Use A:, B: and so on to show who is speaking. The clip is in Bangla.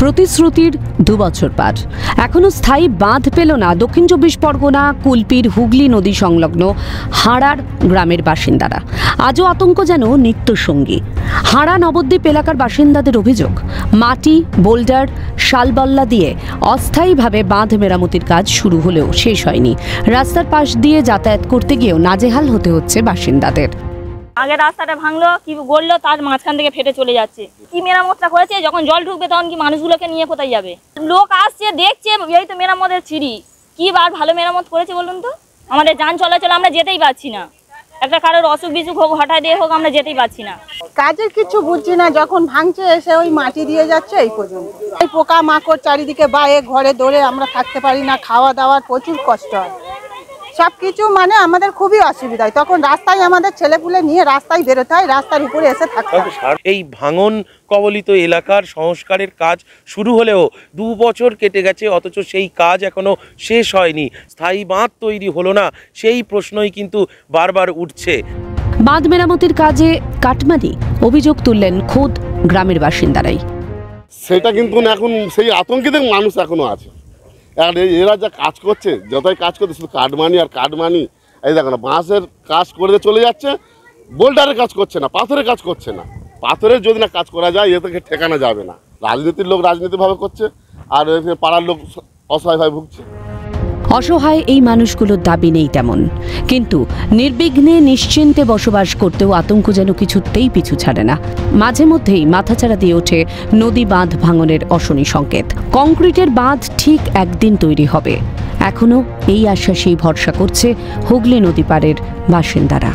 A: প্রতিশ্রুতির 2 বছর পার, এখনো স্থায়ী বাঁধ পেল না দক্ষিণ 24 পরগনা কুলপির হুগলি নদী সংলগ্ন হাড়ার গ্রামের বাসিন্দারা। আজও আতঙ্ক যেন নিত্যসঙ্গী। হাড়া নবদ্বীপ এলাকার বাসিন্দাদের অভিযোগ, মাটি, বোল্ডার, শালবল্লা দিয়ে অস্থায়ীভাবে বাঁধ মেরামতির কাজ শুরু হলেও শেষ হয়নি। রাস্তার পাশ দিয়ে যাতায়াত করতে গিয়েও নাজেহাল হতে হচ্ছে বাসিন্দাদের।
B: আগে রাস্তাটা ভাঙলো, কি গড়লো, তার মাঝখান থেকে ফেটে চলে যাচ্ছে। কি মেরামতটা করেছে? যখন জল ঢুকবে তখন কি মানুষগুলোকে নিয়ে কোথায় যাবে? লোক আসছে, দেখছে, এই তো মেরামতের ছিঁড়ি। কি বার ভালো মেরামত করেছে বলুন তো? আমাদের যান চলাচল আমরা যেতেই পারছি না। একটা কারোর অসুখ বিসুখ হোক, হঠাৎ দিয়ে হোক, আমরা যেতেই পারছি না।
C: কাজের কিছু বুঝছি না, যখন ভাঙছে এসে ওই মাটি দিয়ে যাচ্ছে এই পর্যন্ত। এই পোকা মাকড় চারিদিকে বায়ে ঘরে দৌড়ে আমরা থাকতে পারি না, খাওয়া দাওয়ার প্রচুর কষ্ট হয়। সব কিছু মানে আমাদের খুবই অসুবিধা হয়। তখন রাস্তায় আমাদের ছেলেপুলে নিয়ে রাস্তায় বেরোতে হয়, রাস্তার উপরে এসে থাকতে হয়।
D: এই ভাঙন কবলিত এলাকার সংস্কারের কাজ শুরু হলেও 2 বছর কেটে গেছে, অথচ সেই কাজ এখনো শেষ হয়নি। স্থায়ী বাঁধ তৈরি হলো না, সেই প্রশ্নই কিন্তু বারবার উঠছে।
A: বাঁধ মেরামতির কাজে কাটমানি অভিযোগ তুললেন খোদ গ্রামের বাসিন্দারাই।
E: সেটা কিন্তু এখন সেই আতঙ্কিত মানুষ এখনো আছে। আর এরা যা কাজ করছে, যতই কাজ করছে শুধু কাটমানি আর কাটমানি। এই দেখো না, বাঁশের কাজ করে চলে যাচ্ছে, বোল্ডারের কাজ করছে না, পাথরের কাজ করছে না। পাথরের যদি না কাজ করা যায় এ থেকে ঠেকানো যাবে না। রাজনীতির লোক রাজনীতিভাবে করছে, আর পাড়ার লোক অসহায়ভাবে ভুগছে।
A: অসহায় এই মানুষগুলোর দাবি নেই তেমন, কিন্তু নির্বিঘ্নে নিশ্চিন্তে বসবাস করতেও আতঙ্ক যেন কিছুতেই পিছু ছাড়ে না। মাঝে মধ্যেই মাথাচাড়া দিয়ে ওঠে নদী বাঁধ ভাঙনের অশনি সংকেত। কংক্রিটের বাঁধ ঠিক একদিন তৈরি হবে, এখনো এই আশ্বাসেই ভরসা করছে হুগলি নদী পাড়ের বাসিন্দারা।